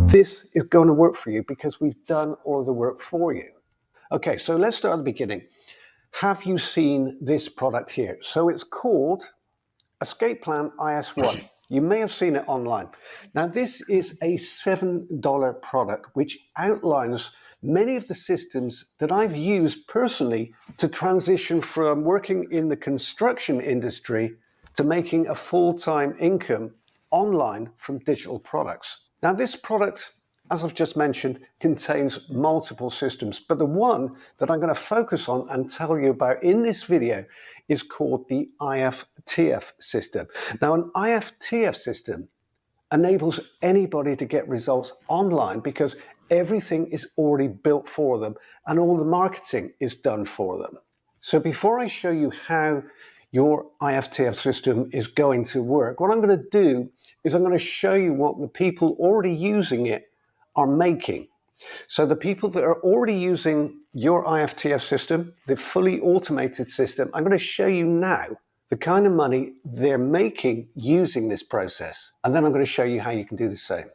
this is going to work for you because we've done all the work for you. Okay, so let's start at the beginning. Have you seen this product here? So it's called Escape Plan IS1. You may have seen it online. Now, this is a $7 product which outlines many of the systems that I've used personally to transition from working in the construction industry to making a full-time income online from digital products. Now, this product, as I've just mentioned, contains multiple systems, but the one that I'm going to focus on and tell you about in this video is called the IFTF system. Now, an IFTF system enables anybody to get results online because everything is already built for them and all the marketing is done for them. So before I show you how your IFTF system is going to work, what I'm going to do is I'm going to show you what the people already using it are making. So the people that are already using your IFTF system, the fully automated system, I'm going to show you now the kind of money they're making using this process. And then I'm going to show you how you can do the same.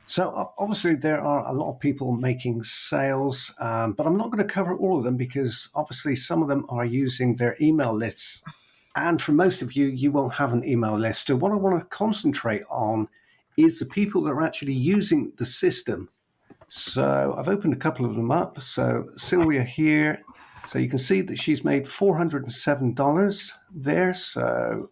So obviously there are a lot of people making sales, but I'm not going to cover all of them because obviously some of them are using their email lists. And for most of you, you won't have an email list. So what I want to concentrate on is the people that are actually using the system. So I've opened a couple of them up. So Sylvia here, so you can see that she's made $407 there. So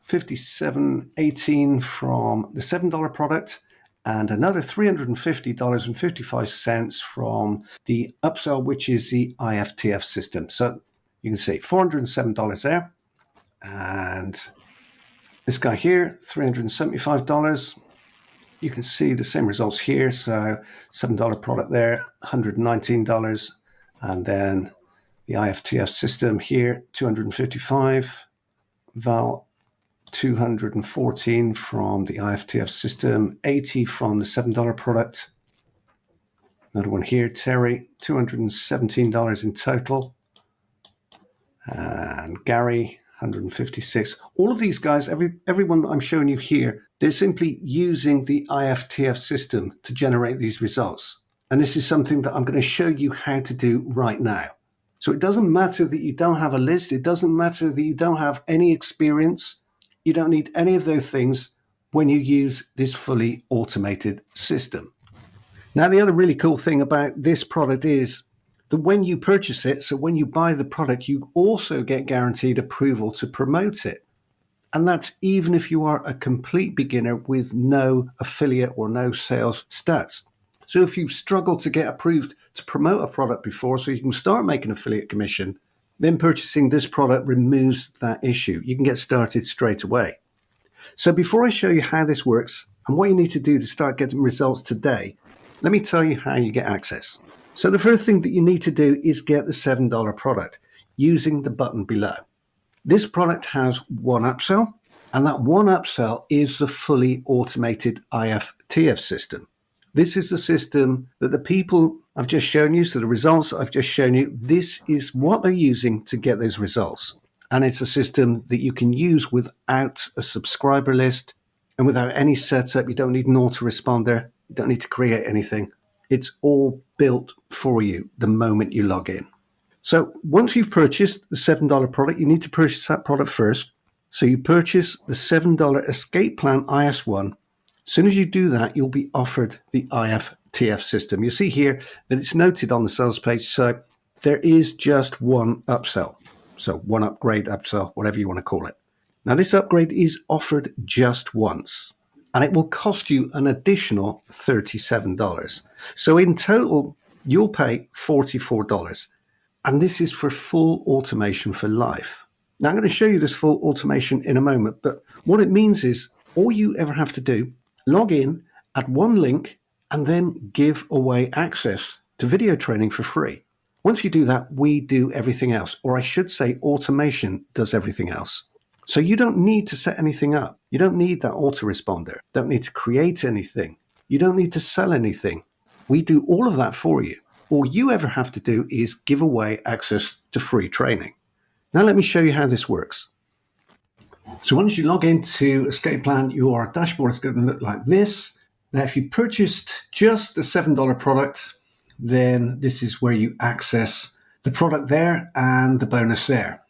$57.18 from the $7 product and another $350.55 from the upsell, which is the IFTF system. So you can see $407 there. And this guy here, $375. You can see the same results here. So $7 product there, $119. And then the IFTF system here, $255. Val, $214 from the IFTF system, $80 from the $7 product. Another one here, Terry, $217 in total. And Gary, $156. All of these guys, everyone that I'm showing you here, they're simply using the IFTF system to generate these results. And this is something that I'm going to show you how to do right now. So it doesn't matter that you don't have a list. It doesn't matter that you don't have any experience. You don't need any of those things when you use this fully automated system. Now, the other really cool thing about this product is that when you purchase it, so when you buy the product, you also get guaranteed approval to promote it. And that's even if you are a complete beginner with no affiliate or no sales stats. So if you've struggled to get approved to promote a product before so you can start making affiliate commission, then purchasing this product removes that issue. You can get started straight away. So before I show you how this works and what you need to do to start getting results today, let me tell you how you get access. So the first thing that you need to do is get the $7 product using the button below. This product has one upsell, and that one upsell is the fully automated IFTF system. This is the system that the people I've just shown you, so the results I've just shown you, this is what they're using to get those results. And it's a system that you can use without a subscriber list and without any setup. You don't need an autoresponder. You don't need to create anything. It's all built for you the moment you log in. So once you've purchased the $7 product, you need to purchase that product first. So you purchase the $7 Escape Plan IS1. As soon as you do that, you'll be offered the IFTF system. You'll see here that it's noted on the sales page. So there is just one upsell. So one upgrade, upsell, whatever you want to call it. Now this upgrade is offered just once, and it will cost you an additional $37. So in total, you'll pay $44. And this is for full automation for life. Now I'm going to show you this full automation in a moment, but what it means is all you ever have to do, log in, add one link, and then give away access to video training for free. Once you do that, we do everything else, or I should say automation does everything else. So you don't need to set anything up. You don't need that autoresponder. Don't need to create anything. You don't need to sell anything. We do all of that for you. All you ever have to do is give away access to free training. Now let me show you how this works. So once you log into Escape Plan, your dashboard is going to look like this. Now, if you purchased just the $7 product, then this is where you access the product there and the bonus there.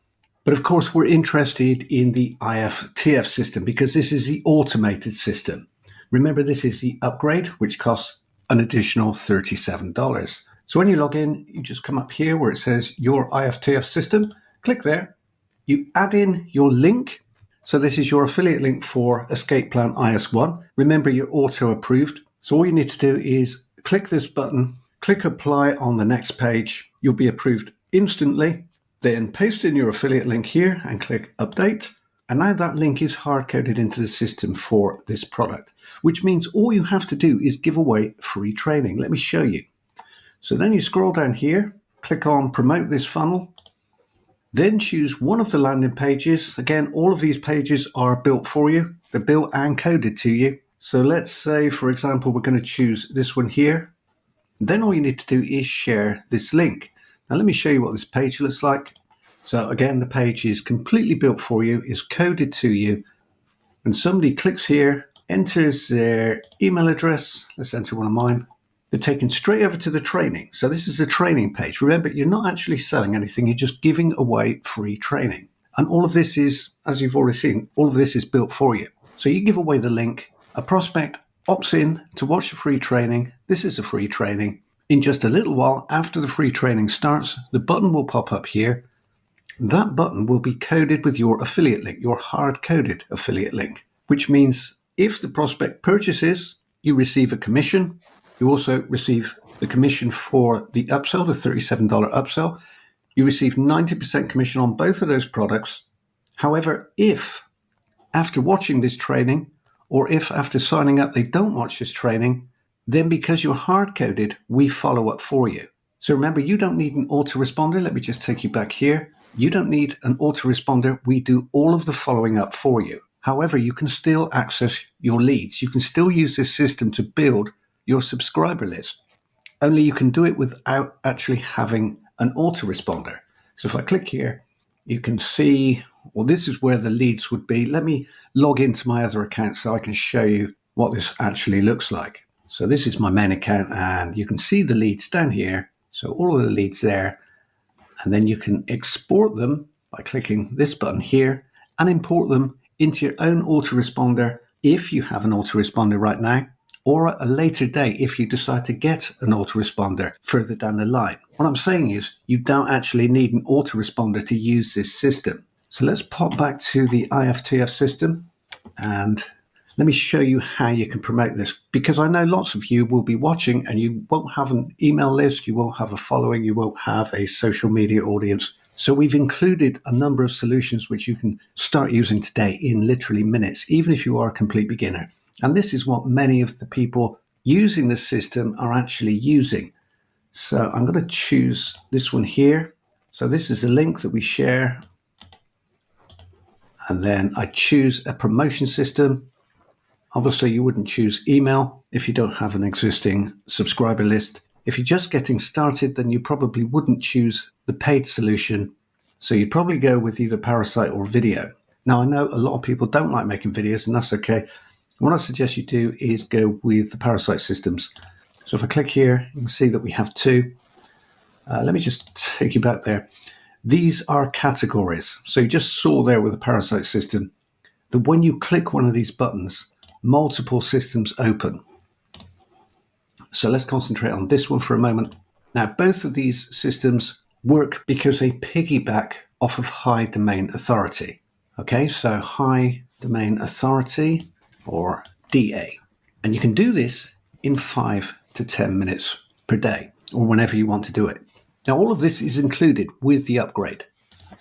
But of course, we're interested in the IFTF system because this is the automated system. Remember, this is the upgrade, which costs an additional $37. So when you log in, you just come up here where it says your IFTF system, click there, you add in your link. So this is your affiliate link for Escape Plan IS1. Remember, you're auto approved. So all you need to do is click this button, click apply on the next page. You'll be approved instantly. Then paste in your affiliate link here and click update. And now that link is hard-coded into the system for this product, which means all you have to do is give away free training. Let me show you. So then you scroll down here, click on promote this funnel, then choose one of the landing pages. Again, all of these pages are built for you. They're built and coded to you. So let's say, for example, we're going to choose this one here. Then all you need to do is share this link. Now let me show you what this page looks like. So again, the page is completely built for you, is coded to you. And somebody clicks here, enters their email address. Let's enter one of mine. They're taken straight over to the training. So this is a training page. Remember, you're not actually selling anything. You're just giving away free training. And all of this is, as you've already seen, all of this is built for you. So you give away the link. A prospect opts in to watch the free training. This is a free training. In just a little while after the free training starts, the button will pop up here. That button will be coded with your affiliate link, your hard-coded affiliate link, which means if the prospect purchases, you receive a commission. You also receive the commission for the upsell, the $37 upsell. You receive 90% commission on both of those products. However, if after watching this training, or if after signing up they don't watch this training, then because you're hard-coded, we follow up for you. So remember, you don't need an autoresponder. Let me just take you back here. You don't need an autoresponder. We do all of the following up for you. However, you can still access your leads. You can still use this system to build your subscriber list. Only you can do it without actually having an autoresponder. So if I click here, you can see, well, this is where the leads would be. Let me log into my other account so I can show you what this actually looks like. So this is my main account and you can see the leads down here. So all of the leads there, and then you can export them by clicking this button here and import them into your own autoresponder if you have an autoresponder right now, or at a later date if you decide to get an autoresponder further down the line. What I'm saying is you don't actually need an autoresponder to use this system. So let's pop back to the IFTF system and let me show you how you can promote this, because I know lots of you will be watching and you won't have an email list, you won't have a following, you won't have a social media audience. So we've included a number of solutions which you can start using today in literally minutes, even if you are a complete beginner. And this is what many of the people using this system are actually using. So I'm going to choose this one here. So this is a link that we share. And then I choose a promotion system. Obviously, you wouldn't choose email if you don't have an existing subscriber list. If you're just getting started, then you probably wouldn't choose the paid solution. So you'd probably go with either Parasite or video. Now, I know a lot of people don't like making videos, and that's okay. What I suggest you do is go with the Parasite systems. So if I click here, you can see that we have two. Let me just take you back there. These are categories. So you just saw there with the Parasite system that when you click one of these buttons, multiple systems open. So let's concentrate on this one for a moment. Now, both of these systems work because they piggyback off of high domain authority. Okay, so high domain authority, or DA. And you can do this in 5 to 10 minutes per day, or whenever you want to do it. Now, all of this is included with the upgrade.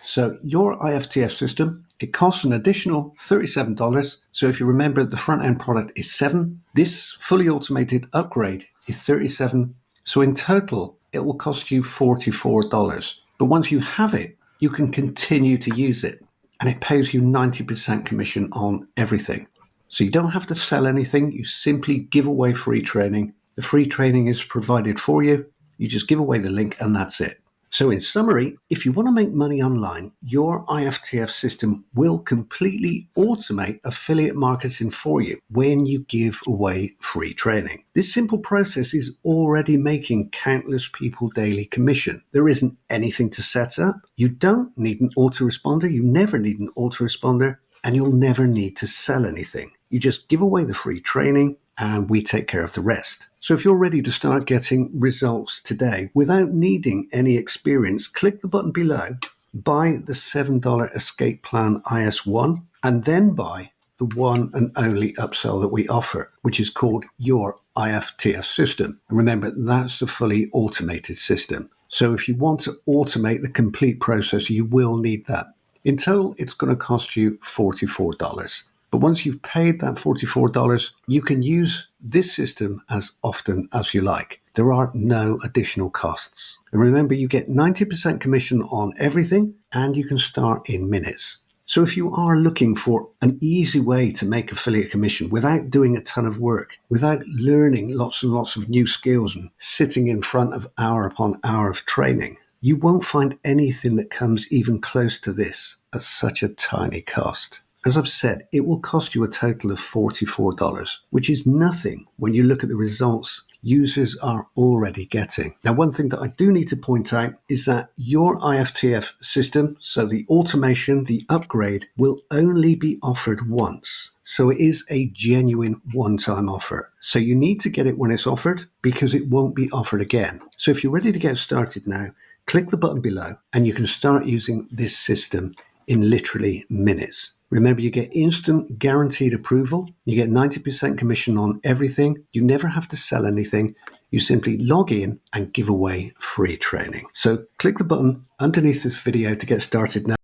So your IFTF system, it costs an additional $37. So if you remember, the front end product is $7. This fully automated upgrade is $37. So in total, it will cost you $44. But once you have it, you can continue to use it. And it pays you 90% commission on everything. So you don't have to sell anything. You simply give away free training. The free training is provided for you. You just give away the link and that's it. So in summary, if you want to make money online, your IFTF system will completely automate affiliate marketing for you when you give away free training. This simple process is already making countless people daily commission. There isn't anything to set up. You don't need an autoresponder. You never need an autoresponder, and you'll never need to sell anything. You just give away the free training and we take care of the rest. So if you're ready to start getting results today without needing any experience, click the button below, buy the $7 Escape Plan IS1, and then buy the one and only upsell that we offer, which is called your IFTF system. And remember, that's the fully automated system. So if you want to automate the complete process, you will need that. In total, it's going to cost you $44. But once you've paid that $44, you can use this system as often as you like. There are no additional costs. And remember, you get 90% commission on everything, and you can start in minutes. So if you are looking for an easy way to make affiliate commission without doing a ton of work, without learning lots and lots of new skills and sitting in front of hour upon hour of training, you won't find anything that comes even close to this at such a tiny cost. As I've said, it will cost you a total of $44, which is nothing when you look at the results users are already getting. Now, one thing that I do need to point out is that your IFTF system, so the automation, the upgrade, will only be offered once. So it is a genuine one-time offer. So you need to get it when it's offered because it won't be offered again. So if you're ready to get started now, click the button below and you can start using this system in literally minutes. Remember, you get instant guaranteed approval. You get 90% commission on everything. You never have to sell anything. You simply log in and give away free training. So click the button underneath this video to get started now.